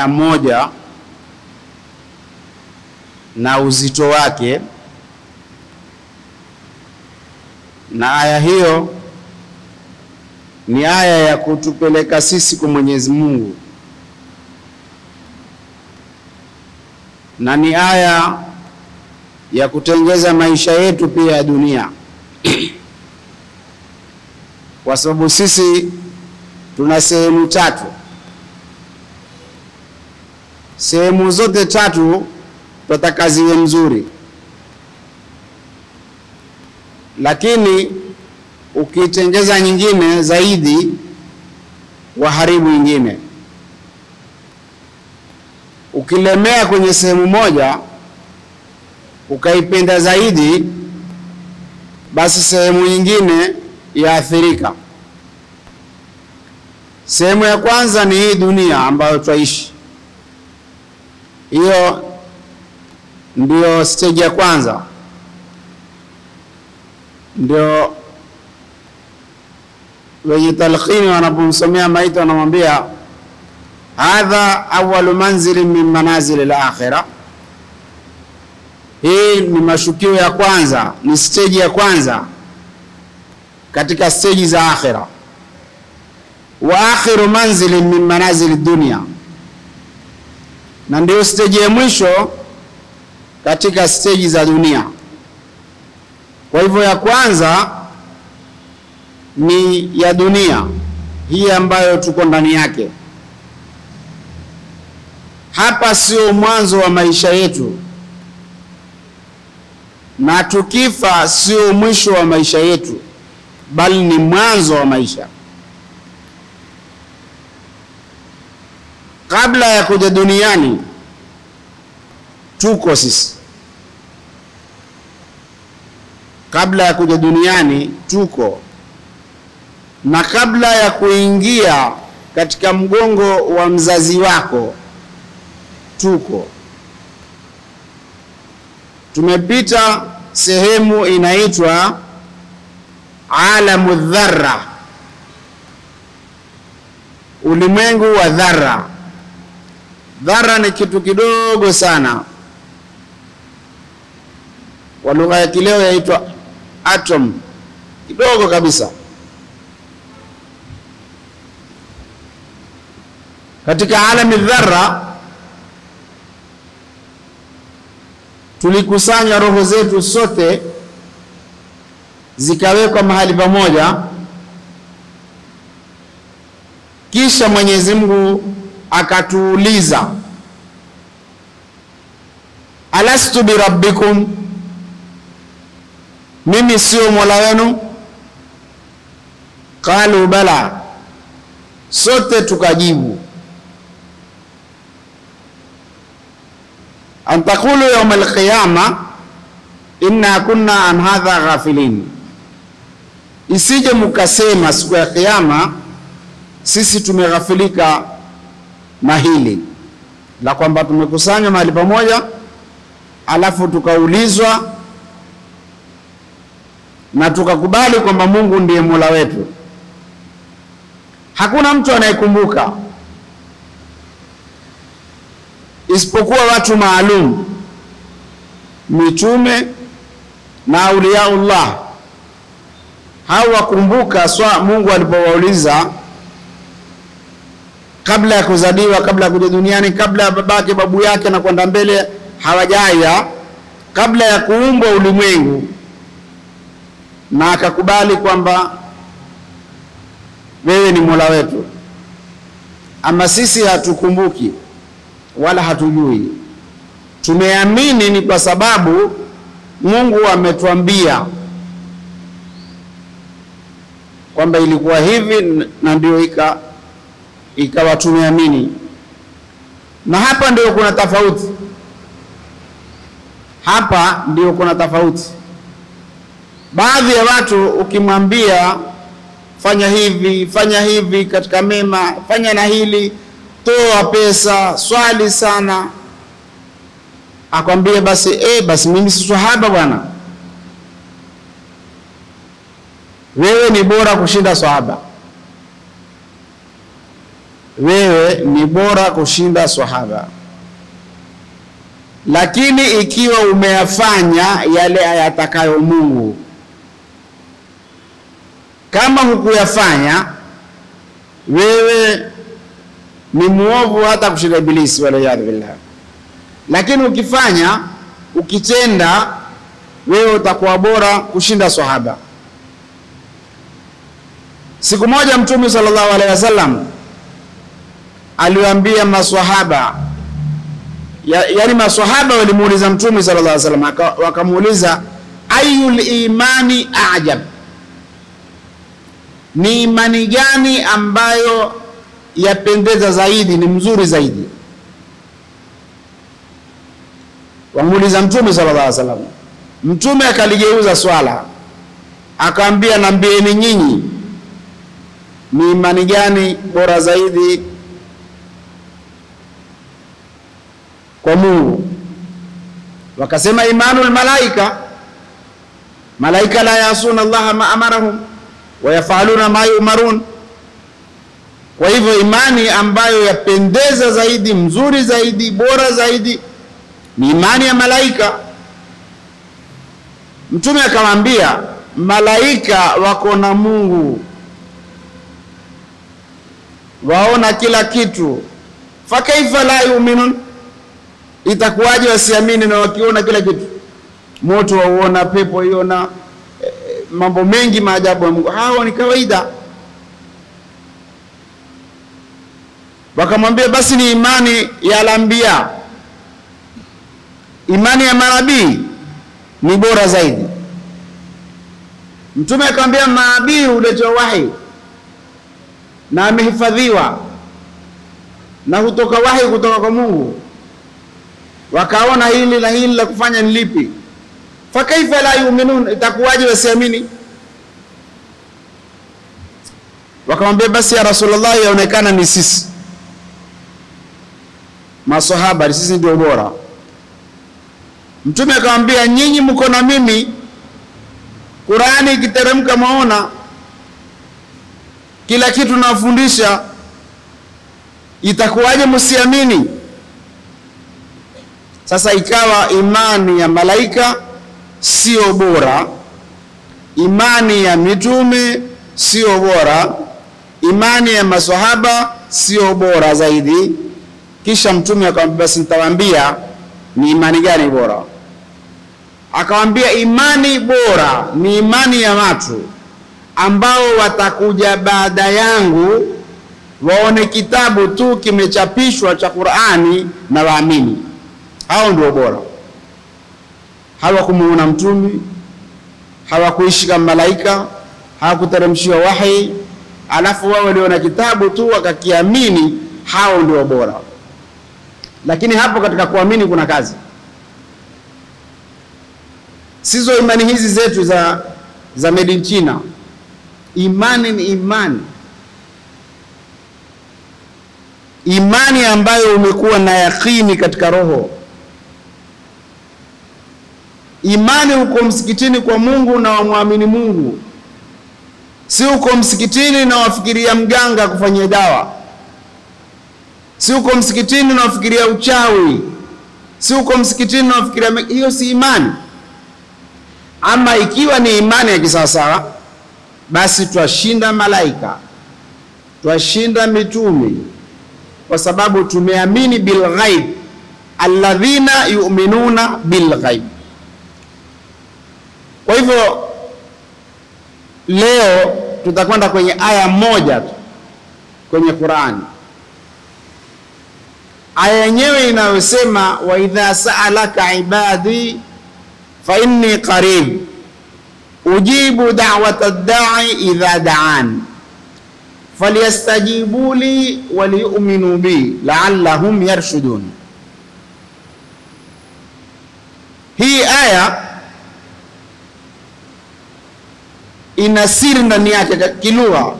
aya moja na uzito wake, na aya hiyo ni aya ya kutupeleka sisi kwa Mwenyezi Mungu, na ni aya ya kutengeza maisha yetu pia ya dunia kwa sababu sisi tuna sehemu tatu. Sehemu zote tatu tunataka ziwe nzuri, lakini ukitengeza nyingine zaidi waharibu nyingine. Ukilemea kwenye sehemu moja ukaipenda zaidi, basi sehemu nyingine yaathirika. Sehemu ya kwanza ni hii dunia ambayo twaishi. Hiyo ndio stage ya kwanza, ndio wenye talqini wanapomsomea maiti wanamwambia hadha awwalu manzili min manazil al-akhirah. Hii ni mashukio ya kwanza, ni stage ya kwanza katika stage za akhira. Wa akhiru manzili min manazil dunya, na ndio stage ya mwisho katika stage za dunia. Kwa hivyo ya kwanza ni ya dunia hii ambayo tuko ndani yake. Hapa sio mwanzo wa maisha yetu, na tukifa sio mwisho wa maisha yetu, bali ni mwanzo wa maisha. Kabla ya kuja duniani tuko sisi, kabla ya kuja duniani tuko, na kabla ya kuingia katika mgongo wa mzazi wako tuko. Tumepita sehemu inaitwa alamu dharra, ulimwengu wa dharra. Dharra ni kitu kidogo sana, kwa lugha ya kileo yaitwa atom, kidogo kabisa. Katika alamu dharra tulikusanya roho zetu sote zikawekwa mahali pamoja, kisha Mwenyezi Mungu akatuuliza alastu bi rabbikum, mimi sio Mola wenu? Qalu bala, sote tukajibu. An taqulu yawm al-qiyama inna kunna an hadha ghafilin, isije mukasema siku ya kiyama sisi tumeghafilika na hili la kwamba tumekusanya mahali pamoja alafu tukaulizwa na tukakubali kwamba Mungu ndiye Mola wetu. Hakuna mtu anayekumbuka isipokuwa watu maalum, mitume na auliaullah. Hawakumbuka Mungu alipowauliza kabla ya kuzaliwa, kabla ya kuja duniani, kabla ya babake babu yake na kwenda mbele hawajaya, kabla ya kuumbwa ulimwengu, na akakubali kwamba wewe ni Mola wetu. Ama sisi hatukumbuki wala hatujui. Tumeamini ni kwa sababu Mungu ametuambia kwamba ilikuwa hivi, na ndio ikawa tumeamini. Na hapa ndio kuna tofauti, hapa ndio kuna tofauti. Baadhi ya watu ukimwambia fanya hivi katika mema, fanya na hili, toa pesa, swali sana, akwambie basi mimi si sahaba bwana, wewe ni bora kushinda sahaba. wewe ni bora kushinda sahaba. Lakini ikiwa umeyafanya yale ayatakayo Mungu, kama hukuyafanya, wewe ni muovu hata kushinda Ibilisi, wala billah. Lakini ukifanya, ukitenda, wewe utakuwa bora kushinda sahaba. Siku moja Mtume sallallahu alaihi wasallam aliwaambia maswahaba, yani maswahaba walimuuliza Mtume sallallahu alaihi wasallam, wakamuuliza ayul imani ajab, ni imani gani ambayo yapendeza zaidi, ni mzuri zaidi? Wamuuliza Mtume sallallahu alaihi wasallam. Mtume akaligeuza swala, akaambia, naambieni nyinyi, ni imani gani bora zaidi kwa Mungu? Wakasema imanul malaika, malaika la yasuna Allah ma amarahum wa yafaluna ma yumarun. Kwa hivyo imani ambayo yapendeza zaidi, mzuri zaidi, bora zaidi ni imani ya malaika. Mtume akamwambia, malaika wako na Mungu, waona kila kitu, fa kaifa la yu'minun, itakuwaje wasiamini na wakiona kila kitu? Moto wauona, pepo iona, mambo mengi maajabu ya Mungu, hao ni kawaida. Wakamwambia, basi ni imani ya al-anbiya, imani ya manabii ni bora zaidi. Mtume akamwambia, manabii huletewa wahi na amehifadhiwa na hutoka wahi kutoka kwa Mungu, wakaona hili na hili la kufanya ni lipi, fa kaifa la yu'minun, itakuwaje wasiamini? Wakamwambia, basi ya Rasulullah, yaonekana ni sisi maswahaba, sisi ndio bora. Mtume akamwambia, nyinyi mko na mimi, Qur'ani ikiteremka maona kila kitu nawafundisha, itakuwaje msiamini? Sasa ikawa imani ya malaika sio bora, imani ya mitume sio bora, imani ya maswahaba sio bora zaidi. Kisha Mtume akamwambia, basi nitawaambia ni imani gani bora. Akamwambia, imani bora ni imani ya watu ambao watakuja baada yangu, waone kitabu tu kimechapishwa cha Qur'ani na waamini. Hao ndio bora. Hawakumuona Mtume, hawakuishi kama malaika, hawakuteremshiwa wahi, alafu wao waliona kitabu tu wakakiamini, hao ndio bora. Lakini hapo katika kuamini kuna kazi. Sizo imani hizi zetu za made in China. Imani ni imani, imani ambayo umekuwa na yakini katika roho. Imani uko msikitini kwa Mungu na wamwamini Mungu, si uko msikitini na wafikiria mganga kufanyia dawa, si uko msikitini na wafikiria uchawi, si uko msikitini na wafikiria, hiyo si imani. Ama ikiwa ni imani ya kisawasawa, basi twashinda malaika, twashinda mitume, kwa sababu tumeamini bil ghaib, alladhina yu'minuna bil ghaib. Kwa hivyo leo tutakwenda kwenye aya moja tu kwenye Qur'ani, aya yenyewe inayosema, wa idha sa'alaka ibadi fa inni qarib ujibu da'wata ad-da'i idha da'an falyastajibu li waliyu'minu bi la'allahum yarshudun. Hii aya ina siri ndani yake kilugha,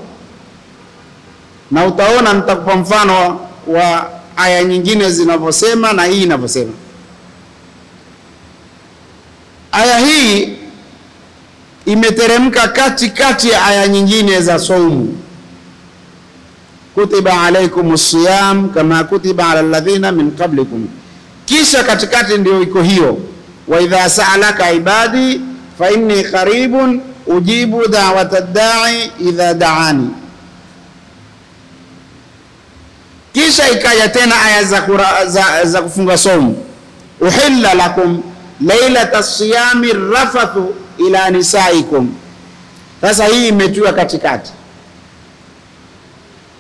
na utaona nitakupa mfano wa aya nyingine zinavyosema na hii inavyosema. Aya hii imeteremka katikati ya aya nyingine za saumu. kutiba alaykumus siyam kama kutiba ala alladhina min qablikum. Kisha katikati ndio iko hiyo, wa idha sa'alaka ibadi fa inni qaribun ujibu da'watad da'i idha da'ani. Kisha ikaja tena aya za kufunga saumu, uhilla lakum lailatas siyami rafathu ila nisaikum. Sasa hii imetiwa katikati.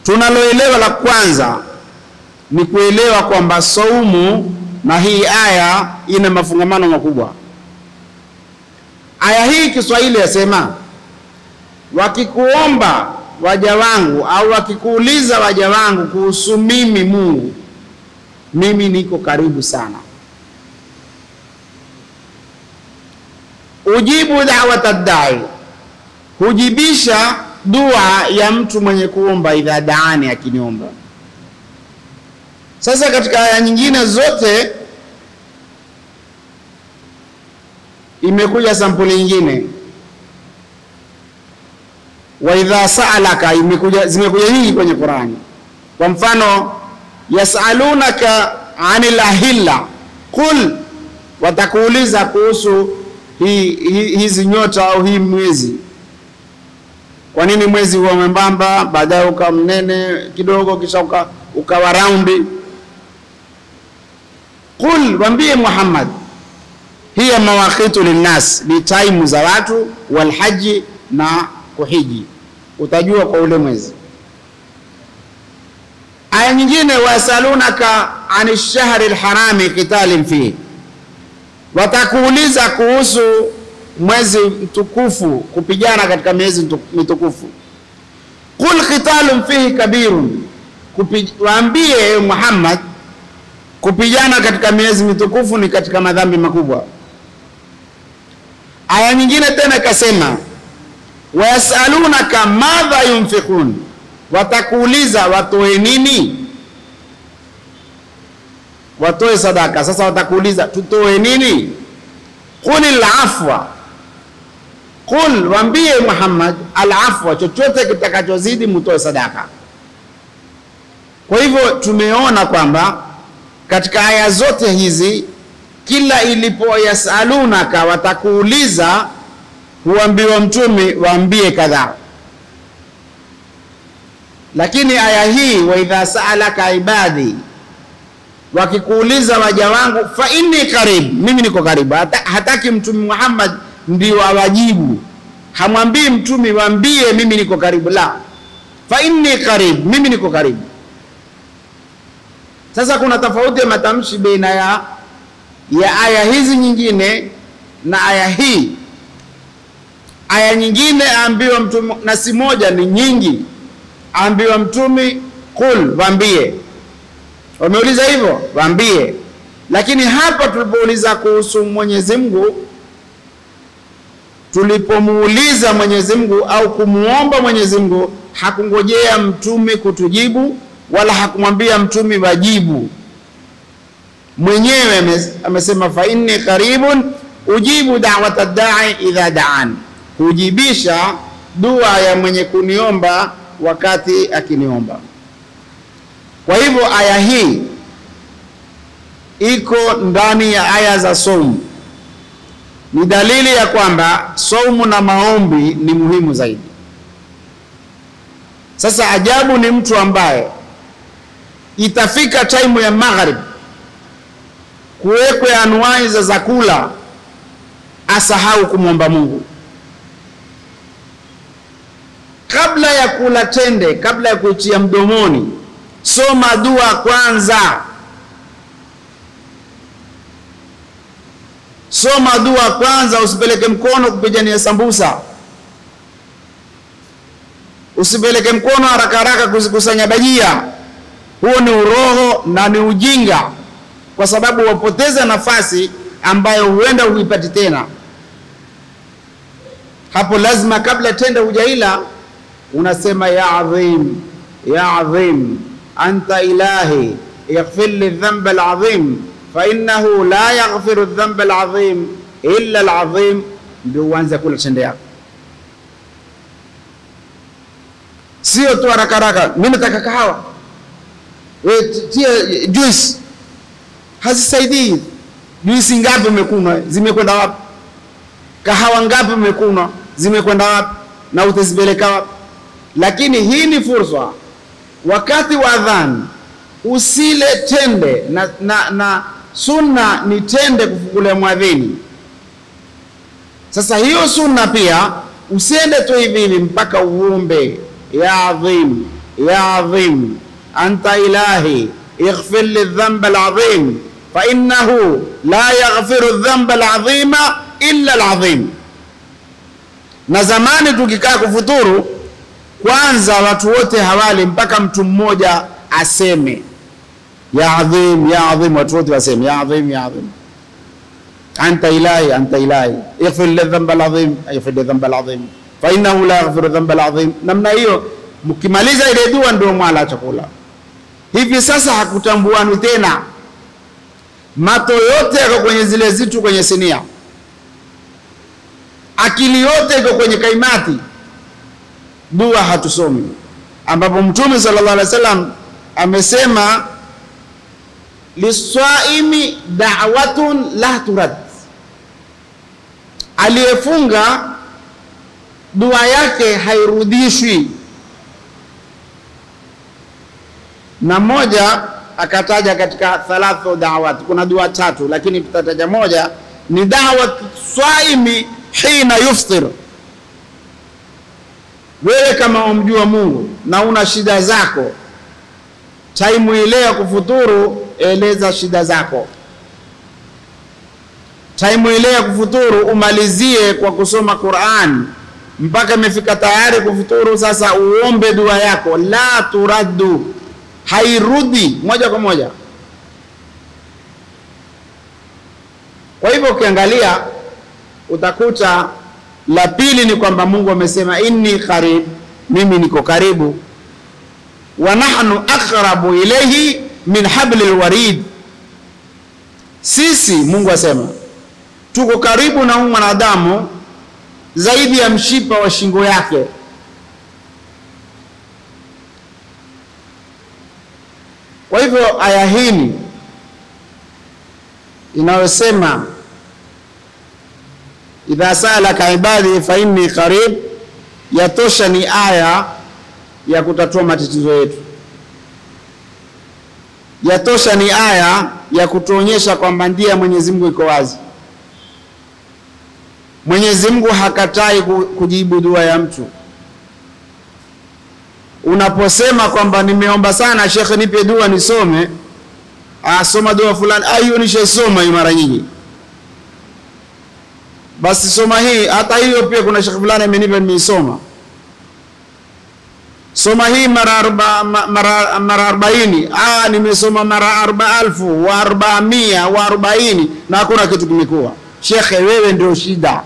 Tunaloelewa la kwanza ni kuelewa kwamba saumu na hii aya ina mafungamano makubwa. Aya hii Kiswahili yasema, wakikuomba waja wangu au wakikuuliza waja wangu kuhusu mimi Mungu, mimi niko karibu sana. Ujibu da'watad da'i, hujibisha dua ya mtu mwenye kuomba, idha daani, akiniomba. Sasa katika aya nyingine zote imekuja sampuli nyingine, wa idha sa'alaka, zimekuja nyingi kwenye Qur'ani. Kwa mfano, yas'alunaka 'anil ahilla qul, watakuuliza kuhusu hizi nyota au hii mwezi. Kwa nini mwezi huwa mwembamba baadaye ukawa mnene kidogo kisha ukawa raundi? Qul, waambie Muhammad, hiya mawaqitu linnas, ni time za watu, wal haji, na kuhiji, utajua kwa ule mwezi. Aya nyingine, wasalunaka anish shahril harami qitalin fihi, watakuuliza kuhusu mwezi mtukufu, kupigana katika miezi mitukufu. Qul qitalun fihi kabirun, waambie Muhammad, kupigana katika miezi mitukufu ni katika madhambi makubwa. Aya nyingine tena ikasema, wayasalunaka madha yunfiqun, watakuuliza watoe nini, watoe sadaka. Sasa watakuuliza tutoe nini? Qulil afwa, qul, waambie Muhammad, al-afwa, chochote kitakachozidi mtoe sadaka. Kwa hivyo tumeona kwamba katika aya zote hizi, kila ilipo yasalunaka, watakuuliza, huambiwa mtume waambie kadhaa. Lakini aya hii, wa idha sa'alaka ibadi, wakikuuliza waja wangu, fa inni qarib, mimi niko karibu. Hataki mtume Muhammad ndio awajibu, hamwambii mtume waambie mimi niko karibu, la, fa inni qarib, mimi niko karibu. Sasa kuna tofauti ya matamshi baina ya aya hizi nyingine na aya hii. Aya nyingine aambiwa mtume, na si moja, ni nyingi, aambiwa mtume qul, waambie. Wameuliza hivyo, waambie. Lakini hapa tulipouliza kuhusu Mwenyezi Mungu, tulipomuuliza Mwenyezi Mungu au kumuomba Mwenyezi Mungu, hakungojea mtume kutujibu wala hakumwambia mtume wajibu. Mwenyewe amesema, fa inni qaribun ujibu da'watad da'i idha da'an, hujibisha dua ya mwenye kuniomba wakati akiniomba. Kwa hivyo aya hii iko ndani ya aya za saumu. Ni dalili ya kwamba saumu na maombi ni muhimu zaidi. Sasa ajabu ni mtu ambaye itafika time ya maghrib, kuwekwe anuai za zakula, asahau kumwomba Mungu. Kabla ya kula tende, kabla ya kuitia mdomoni, soma dua kwanza. Soma dua kwanza, usipeleke mkono kupigania sambusa. Usipeleke mkono haraka haraka kuzikusanya bajia. Huo ni uroho na ni ujinga, kwa sababu wapoteza nafasi ambayo huenda huipati tena. Hapo lazima kabla tenda hujaila unasema, ya adhim, ya adhim, anta ilahi, yaghfir li dhanba al-azim, fa innahu la yaghfiru dhanba al-azim illa al-azim, ndio uanze kula tende yako. sio tu haraka haraka, mimi nataka kahawa, wewe tia juice. Hazisaidii. Juice ngapi umekunywa, zimekwenda wapi? Kahawa ngapi umekunywa, zimekwenda wapi na utazipeleka wapi? Lakini hii ni fursa, wakati wa adhan usile tende na sunna ni tende kufukulia mwadhini. Sasa hiyo sunna pia usiende tu hivi hivi, mpaka uombe ya adhim, ya adhim anta ilahi ighfir li dhanba al-azim fa innahu la yaghfiru dhanba al-azima illa al-azim. Na zamani tukikaa kufuturu, kwanza watu wote hawali mpaka mtu mmoja aseme ya adhim, ya adhim, watu wote waseme ya adhim, ya adhim anta ilahi, anta ilahi ighfir li dhanba al-azim, ighfir li dhanba al-azim fa innahu la yaghfiru dhanba al-azim. Namna hiyo mkimaliza ile dua ndio mwala chakula. Hivi sasa hakutambuani tena, mato yote yako kwenye zile zitu kwenye sinia, akili yote iko kwenye kaimati, dua hatusomi, ambapo Mtume sallallahu alaihi wasallam amesema liswaimi da'watun la turad, aliyefunga dua yake hairudishwi. Na moja akataja katika thalathu da'awat, kuna dua tatu lakini tutataja moja, ni da'wat swaimi hina yuftir. Wewe kama umjua Mungu na una shida zako, time ile ya kufuturu eleza shida zako. Time ile ya kufuturu umalizie kwa kusoma Qur'an mpaka imefika tayari kufuturu. Sasa uombe dua yako, la turaddu, hairudi moja kwa moja. Kwa hivyo ukiangalia utakuta la pili ni kwamba Mungu amesema inni qarib, mimi niko karibu, wa nahnu aqrabu ilayhi min hablil warid. Sisi Mungu asema tuko karibu na mwanadamu zaidi ya mshipa wa shingo yake. Kwa hivyo aya hii inayosema idha salaka ibadi fa inni qarib, yatosha, ni aya ya kutatua matatizo yetu. Yatosha, ni aya ya kutuonyesha kwamba ndiye Mwenyezi Mungu iko wazi. Mwenyezi Mungu hakatai kujibu dua ya mtu. Unaposema kwamba nimeomba sana shekhe nipe dua nisome, soma dua fulani, hiyo nishasoma hiyo mara nyingi, basi soma hii. Hata hiyo pia kuna shekhe fulani amenipa, nimeisoma. Soma hii mara 40, nimesoma mara 40,440 na hakuna kitu kimekuwa. Shekhe, wewe ndio shida,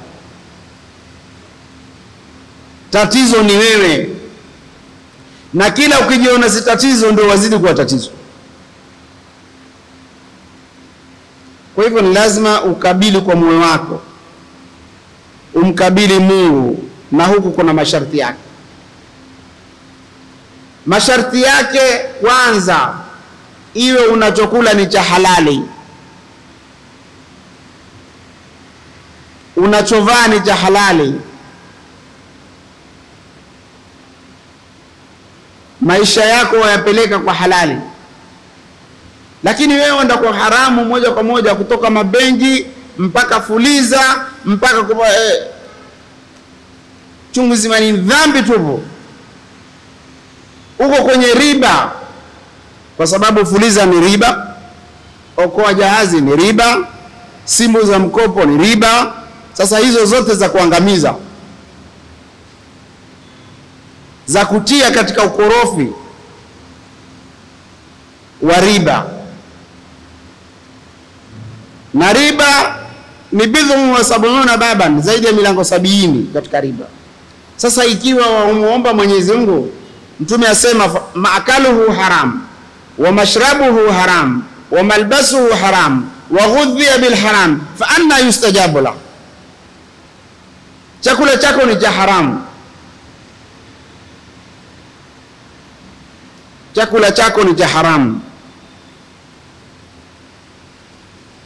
tatizo ni wewe, na kila ukijiona si tatizo ndio wazidi kuwa tatizo. Kwa hivyo ni lazima ukabili kwa moyo wako, umkabili Mungu, na huku kuna masharti yake. Masharti yake, kwanza iwe unachokula ni cha halali, unachovaa ni cha halali, maisha yako wayapeleka kwa halali. Lakini wewe uenda kwa haramu moja kwa moja, kutoka mabengi mpaka fuliza mpaka chungu zima ni dhambi tupo. Uko kwenye riba, kwa sababu fuliza ni riba, okoa jahazi ni riba, simu za mkopo ni riba. Sasa hizo zote za kuangamiza, za kutia katika ukorofi wa riba. Na riba ni bidhun wa sab'una baban, zaidi ya milango 70 katika riba. Sasa ikiwa wamuomba Mwenyezi Mungu, Mtume asema maakaluhu haram wa mashrabuhu haram wa malbasuhu haram wa ghudhiya bil haram fa anna yustajabu la. Chakula chako ni cha haramu, chakula chako ni cha haramu,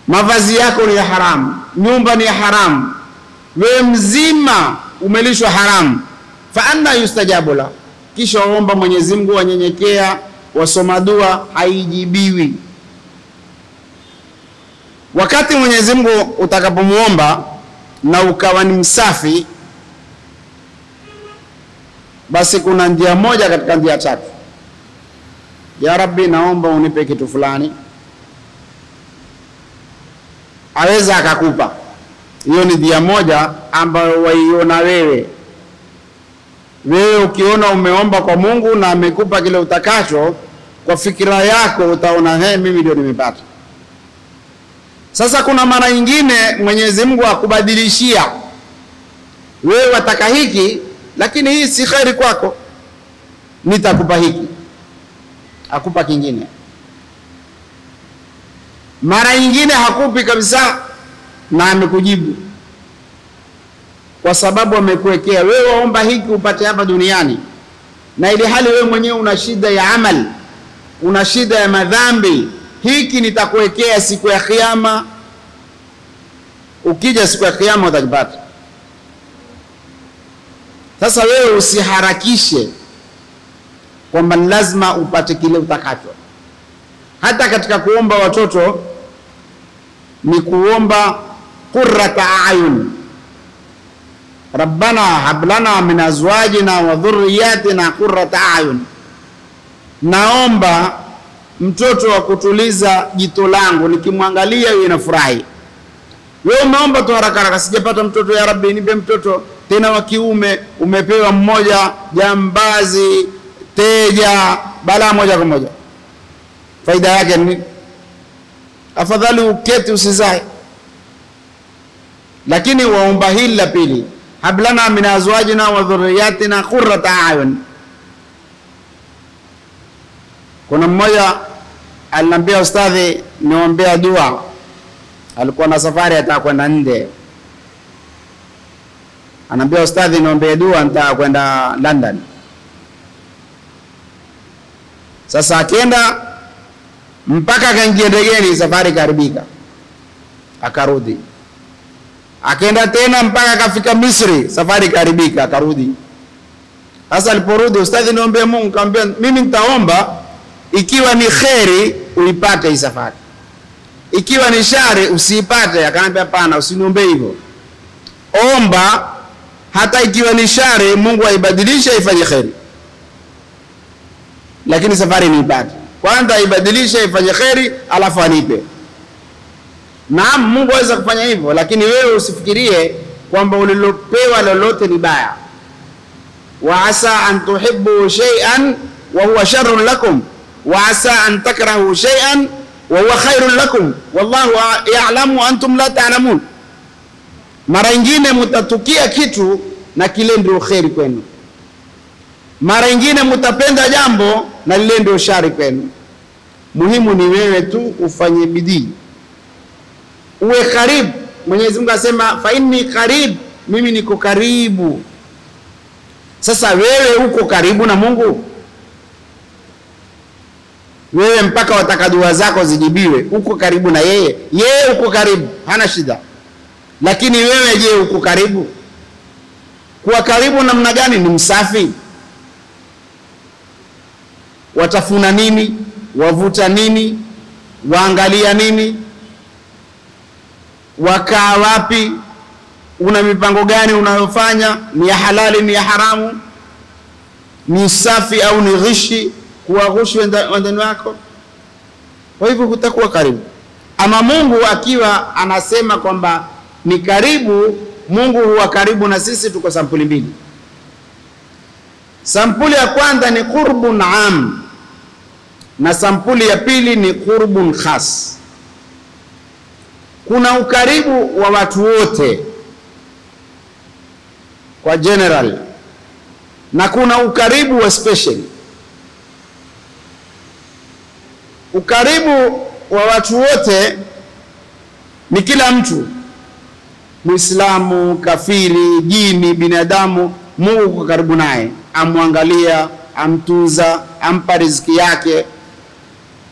mavazi yako ni ya haramu, nyumba ni ya haramu, wewe mzima umelishwa haramu, fa anna yustajabu la, kisha waomba Mwenyezi Mungu, wanyenyekea, wasoma dua, haijibiwi. Wakati Mwenyezi Mungu utakapomuomba na ukawa ni msafi, basi kuna njia moja katika njia tatu. Ya Rabbi, naomba unipe kitu fulani, aweza akakupa. Hiyo ni njia moja ambayo waiona wewe. Wewe ukiona umeomba kwa Mungu na amekupa kile utakacho, kwa fikira yako utaona mimi ndio nimepata. Sasa kuna mara nyingine Mwenyezi Mungu akubadilishia, wewe wataka hiki lakini hii si khairi kwako, nitakupa hiki, akupa kingine. Mara nyingine hakupi kabisa na amekujibu, kwa sababu amekuwekea wewe waomba hiki upate hapa duniani, na ili hali wewe mwenyewe una shida ya amali, una shida ya madhambi. Hiki nitakuwekea siku ya kiyama, ukija siku ya kiyama utakipata. Sasa wewe usiharakishe kwamba lazima upate kile utakacho. Hata katika kuomba watoto ni kuomba qurrata a'yun, rabbana hab lana min azwajina wa dhurriyyatina qurrata a'yun. Naomba mtoto wa kutuliza jito langu, nikimwangalia yeye anafurahi. Wewe umeomba tu haraka haraka, sijapata mtoto, ya Rabbi nipe mtoto tena wa kiume, umepewa mmoja, jambazi, teja, bala moja kwa moja. Faida yake ni afadhali uketi usizae. Lakini waomba hili la pili, hablana min azwajina wa dhurriyyatina qurrata a'yun. Kuna mmoja aliniambia, ustadhi, niombea dua. Alikuwa na safari ataka kwenda nje, anambia, ustadhi, niombee dua, nataka kwenda London. Sasa akienda mpaka akaingia ndegeni, safari karibika, akarudi. Akaenda tena mpaka akafika Misri, safari karibika, akarudi. Sasa aliporudi, ustadhi, niombee Mungu. Kaambia, mimi nitaomba ikiwa ni kheri uipate hii safari, ikiwa ni shari usiipate. Akaambia, hapana, usiniombee hivyo, omba hata ikiwa ni shari Mungu aibadilishe ifanye kheri, lakini safari niipate. Kwanza ibadilishe ifanye kheri, alafu anipe. Naam, Mungu aweza kufanya hivyo, lakini wewe usifikirie kwamba ulilopewa lolote ni baya. Wa asa an tuhibbu shay'an wa huwa sharrun lakum wa asa an takrahu shay'an wa huwa khairun lakum wallahu ya'lamu wa antum la ta'lamun. Mara nyingine mtatukia kitu na kile ndio kheri kwenu, mara nyingine mtapenda jambo na lile ndio shari kwenu. Muhimu ni wewe tu ufanye bidii, uwe karibu. Mwenyezi Mungu asema, fa inni qarib, mimi niko karibu. Sasa wewe uko karibu na Mungu? Wewe mpaka wataka dua zako zijibiwe, uko karibu na yeye? Yeye uko karibu, hana shida. Lakini wewe je, uko karibu? Kuwa karibu namna gani? Ni msafi. Watafuna nini? Wavuta nini? Waangalia nini? Wakaa wapi? Una mipango gani unayofanya? Ni ya halali, ni ya haramu? Ni safi au ni ghishi, kuwaghushi wendani wako? Kwa hivyo hutakuwa karibu. Ama Mungu akiwa anasema kwamba ni karibu, Mungu huwa karibu na sisi. Tuko sampuli mbili. Sampuli ya kwanza ni qurbun am, na sampuli ya pili ni qurbun khas. Kuna ukaribu wa watu wote kwa general, na kuna ukaribu wa special. Ukaribu wa watu wote ni kila mtu, Muislamu, kafiri, jini, binadamu, Mungu kwa karibu naye, amwangalia, amtuza, ampa riziki yake.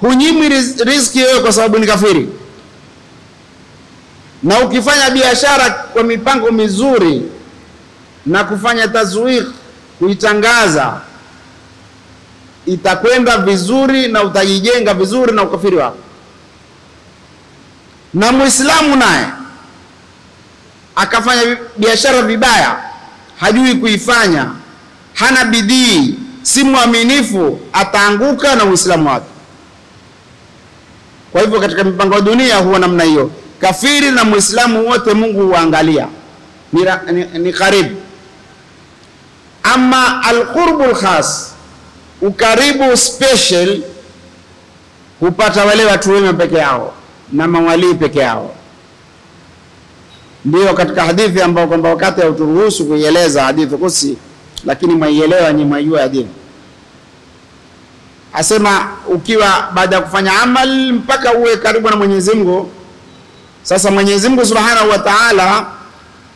Hunyimi riziki wewe kwa sababu ni kafiri. Na ukifanya biashara kwa mipango mizuri na kufanya tazwik, kuitangaza, itakwenda vizuri na utajijenga vizuri na ukafiri wako. Na Muislamu naye akafanya biashara vibaya, hajui kuifanya, hana bidii, si mwaminifu, ataanguka na Uislamu wake. Kwa hivyo katika mipango ya dunia huwa namna hiyo. Kafiri na Muislamu wote Mungu huangalia, ni karibu. Ama al-qurbul khas, ukaribu special, hupata wale watu wema peke yao na mawali peke yao. Ndio katika hadithi ambao kwamba wakati hauturuhusu kuieleza hadithi kusi, lakini mwaielewa nyinyi, mwaijua hadithi. Asema ukiwa baada ya kufanya amal mpaka uwe karibu na Mwenyezi Mungu, sasa Mwenyezi Mungu Subhanahu wa Ta'ala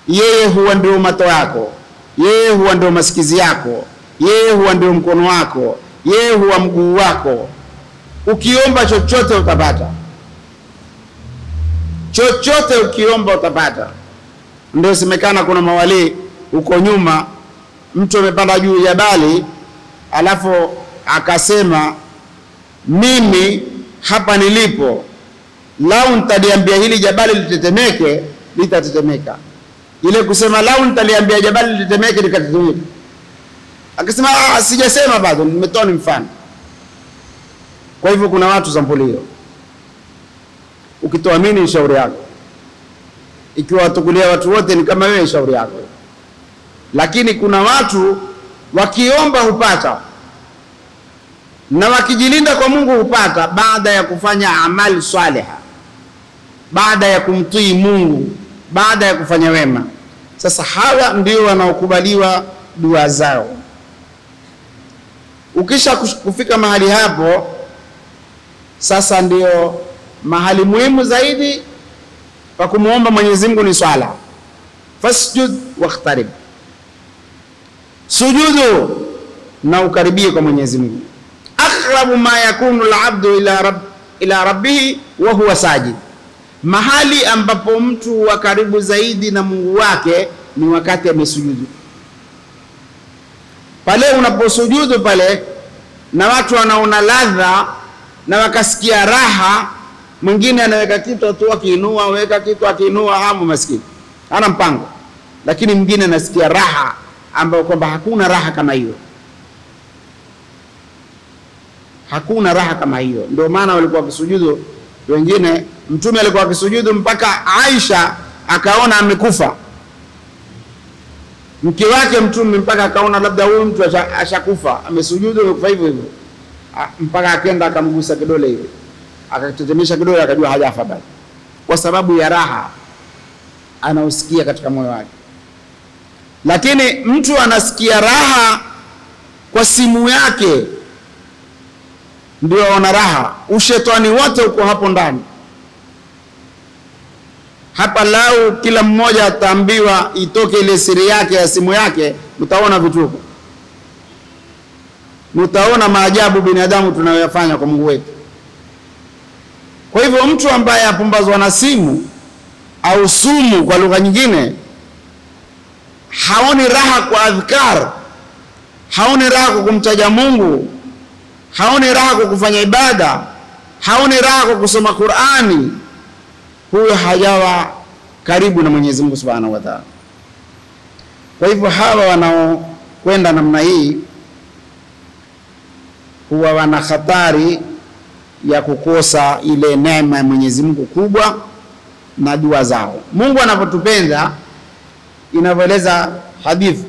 yeye huwa ndio macho yako, yeye huwa ndio masikizi yako, yeye huwa ndio mkono wako, yeye huwa mguu wako. Ukiomba chochote utapata, chochote ukiomba utapata. Ndio semekana kuna mawali huko nyuma, mtu amepanda juu ya jabali alafu akasema mimi hapa nilipo, lau nitaliambia hili jabali litetemeke, litatetemeka. Ile kusema lau nitaliambia jabali litetemeke, likatetemeka. Akasema sijasema bado, nimetoa ni mfano. Kwa hivyo kuna watu sampuli hiyo. Ukitoamini ni shauri yako, ikiwa watukulia watu wote ni kama wewe, shauri yako. Lakini kuna watu wakiomba hupata, na wakijilinda kwa Mungu hupata, baada ya kufanya amali saliha, baada ya kumtii Mungu, baada ya kufanya wema. Sasa hawa ndio wanaokubaliwa dua zao. Ukisha kufika mahali hapo, sasa ndio mahali muhimu zaidi pa kumuomba Mwenyezi Mungu ni swala. Fasjud waqtarib, sujudu na ukaribie kwa Mwenyezi Mungu. Aqrabu ma yakunu al-abdu ila rabbih wa huwa sajid, mahali ambapo mtu wa karibu zaidi na Mungu wake ni wakati amesujudu. Pale unaposujudu pale, na watu wanaona ladha na wakasikia raha. Mwingine anaweka kitu tu akiinua, weka kitu akiinua, hamu maskini hana mpango, lakini mwingine anasikia raha ambayo kwamba hakuna raha kama hiyo, hakuna raha kama hiyo. Ndio maana walikuwa wakisujudu wengine, Mtume alikuwa akisujudu mpaka Aisha akaona amekufa mke wake Mtume, mpaka akaona labda huyu mtu ashakufa, amesujudu amekufa hivyo hivyo, mpaka akaenda akamgusa kidole hivi, akatetemesha kidole, akajua hajafa bado, kwa sababu ya raha anaosikia katika moyo wake. Lakini mtu anasikia raha kwa simu yake, ndio ana raha. Ushetani wote uko hapo ndani. Hapa lau kila mmoja ataambiwa itoke ile siri yake ya simu yake, mtaona vituko, mtaona maajabu binadamu tunayoyafanya kwa Mungu wetu. Kwa hivyo mtu ambaye apumbazwa na simu au sumu kwa lugha nyingine, haoni raha kwa adhkar, haoni raha kwa kumtaja Mungu, haoni raha kwa kufanya ibada, haoni raha kwa kusoma Qur'ani, huyo hajawa karibu na Mwenyezi Mungu Subhanahu wa Ta'ala. Kwa hivyo hawa wanaokwenda namna hii huwa wana hatari ya kukosa ile neema ya Mwenyezi Mungu kubwa na dua zao. Mungu anapotupenda, inavyoeleza hadithi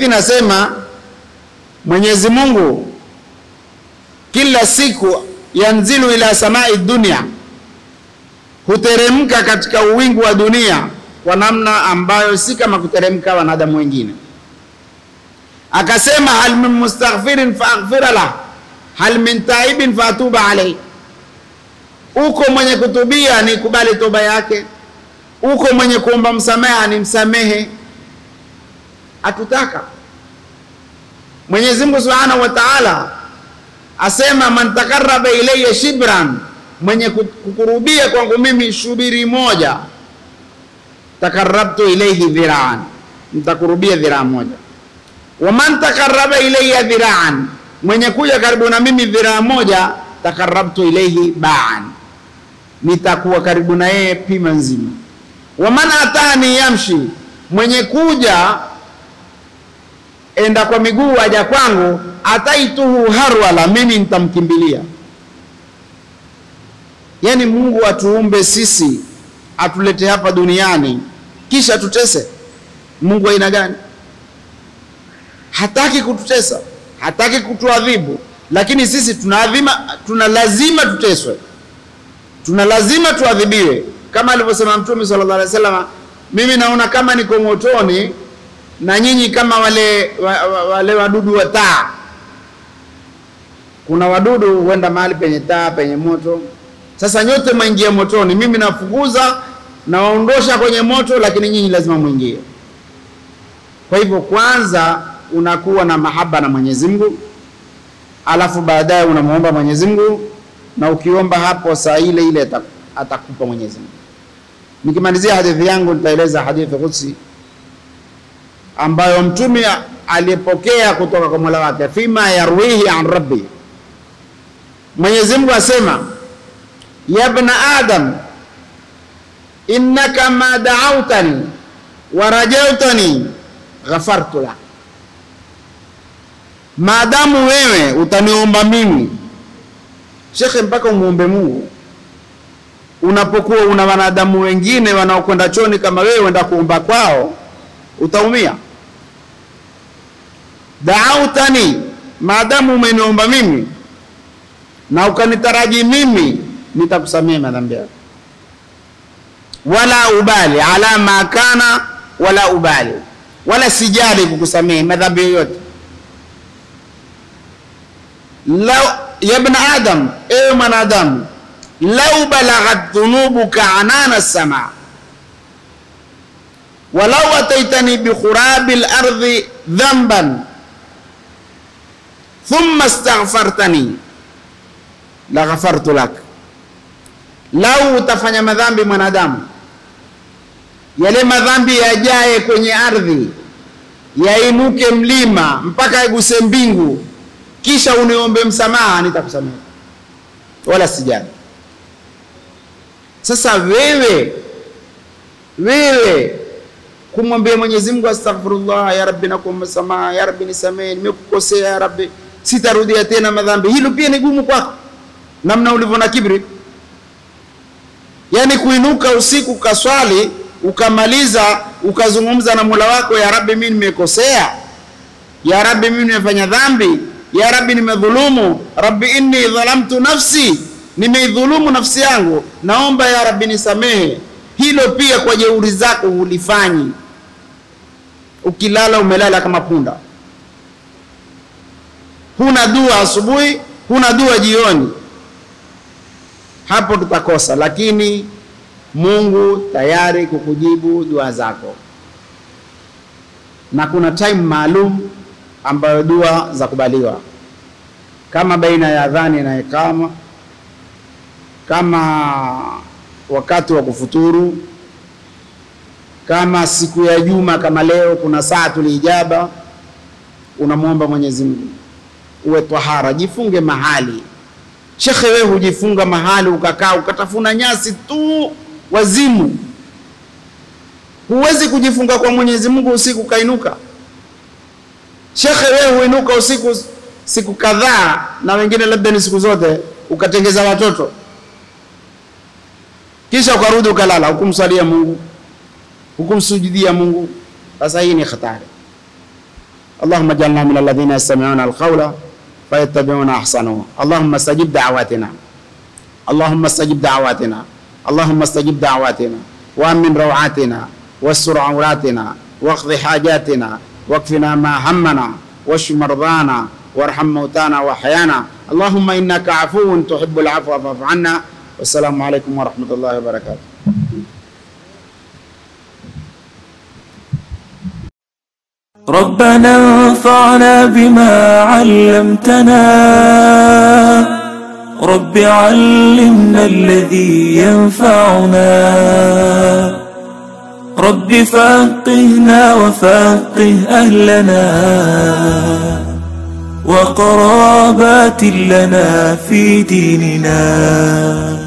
inasema Mwenyezi Mungu kila siku yanzilu ila samai dunia, huteremka katika uwingu wa dunia kwa namna ambayo si kama kuteremka wanadamu wengine. Akasema hal min mustaghfirin faaghfira lah, hal min taibin faatuba alayhi, uko mwenye kutubia ni kubali toba yake, uko mwenye kuomba msamaha ni msamehe. Atutaka. Kwa hivyo Mungu anapotupenda, inavyoeleza hadithi inasema Mwenyezi Mungu kila siku yanzilu ila samai dunia, huteremka katika uwingu wa dunia kwa namna ambayo si kama kuteremka wanadamu wengine. Akasema hal min mustaghfirin faaghfira lah, hal min taibin faatuba alayhi, uko mwenye kutubia ni kubali toba yake, uko mwenye kuomba msamaha ni msamehe. Atutaka. Mwenyezi Mungu Subhanahu wa Ta'ala asema man takarraba ilayya shibran, mwenye kukurubia kwangu mimi shubiri moja, takarrabtu ilayhi dhira'an, nitakurubia dhiraa moja. Wa man takarraba ilayya dhira'an, mwenye kuja karibu na mimi dhiraa moja, takarrabtu ilayhi ba'an, nitakuwa karibu na yeye pima nzima. Wa man atani yamshi, mwenye kuja enda kwa miguu aja kwangu, ataituhu harwala, mimi nitamkimbilia. Yani Mungu atuumbe sisi, atulete hapa duniani kisha tutese. Mungu aina gani? Hataki kututesa, hataki kutuadhibu, lakini sisi tuna lazima tuteswe, tuna lazima tuadhibiwe. Kama alivyosema Mtume sallallahu alaihi wasallam, mimi naona kama niko motoni na nyinyi kama wale wadudu wa taa. Kuna wadudu huenda mahali penye taa, penye moto. Sasa nyote mwingie motoni, mimi nafukuza na waondosha kwenye moto, lakini nyinyi lazima muingie. Kwa hivyo kwanza unakuwa na mahaba na Mwenyezi Mungu, alafu baadaye unamuomba Mwenyezi Mungu, na ukiomba hapo saa ile ile atakupa Mwenyezi Mungu. Nikimalizia hadithi yangu nitaeleza hadithi Qudsi ambayo Mtume alipokea kutoka kwa Mola wake, fima yarwihi an rabbi. Mwenyezi Mungu asema, ya ibn Adam innaka ma da'awtani wa rajautani ghafartu lak. Maadamu wewe utaniomba mimi, shekhe, mpaka umuombe Mungu. Unapokuwa una wanadamu wengine wanaokwenda choni kama wewe wenda kuomba kwao, utaumia. Da'autani, maadamu umeniomba mimi na ukanitaraji mimi, nitakusamehe madhambi yako. Wala ubali ala ma kana, wala ubali, wala sijali kukusamehe madhambi yote. Ya ibn Adam, ewe mwanadamu, lau balaghat dhunubuka anana as-samaa walau ataitani bi khurabil ardi dhanban thumma astaghfartani la ghafartu lak. Lau utafanya madhambi mwanadamu, yale madhambi yajaye kwenye ardhi, yainuke mlima mpaka iguse mbingu, kisha uniombe msamaha, nitakusamehe wala sijali. Sasa wewe kumwambia Mwenyezi Mungu astaghfirullah, ya Rabbi nakuomba msamaha, ya Rabbi nisamehe, nimekukosea ya Rabbi, sitarudia tena madhambi, hilo pia ni gumu kwako, namna ulivyo na kibri. Yani kuinuka usiku kaswali, ukamaliza, ukazungumza na Mola wako, ya Rabbi mimi nimekosea, ya Rabbi mimi nimefanya dhambi, ya Rabbi nimedhulumu, Rabbi inni dhalamtu nafsi, nimeidhulumu nafsi yangu, naomba ya Rabbi nisamehe. Hilo pia kwa jeuri zako ulifanyi. Ukilala umelala kama punda, huna dua asubuhi, huna dua jioni, hapo tutakosa. Lakini Mungu tayari kukujibu dua zako, na kuna time maalum ambayo dua za kubaliwa, kama baina ya adhani na ikama, kama wakati wa kufuturu, kama siku ya Juma kama leo kuna saatul ijaba, unamuomba Mwenyezi Mungu. Uwe tahara, jifunge mahali. Shekhe, wewe hujifunga mahali ukakaa ukatafuna nyasi tu wazimu. Huwezi kujifunga kwa Mwenyezi Mungu usiku kainuka. Shekhe, wewe huinuka usiku siku kadhaa, na wengine labda ni siku zote, ukatengeza watoto, kisha ukarudi ukalala, hukumsalia Mungu, hukumsujudia Mungu. Sasa hii ni hatari. Allahumma ij'alna min alladhina yastami'una alqawla fayattabi'una ahsanahu. Allahumma istajib da'watina, Allahumma istajib da'watina, Allahumma istajib da'watina, wa amin rawatina, wastur awratina, waqdi hajatina, wakfina ma hammana, washfi mardana, warham mautana wa ahyana. Allahumma innaka afuwun tuhibbul afwa fa'fu 'anna. Wassalamu alaykum wa rahmatullahi wa barakatuh. ربنا وانفعنا بما علمتنا. رب علمنا الذي ينفعنا. رب فقهنا وفقه أهلنا وقرابات لنا في ديننا.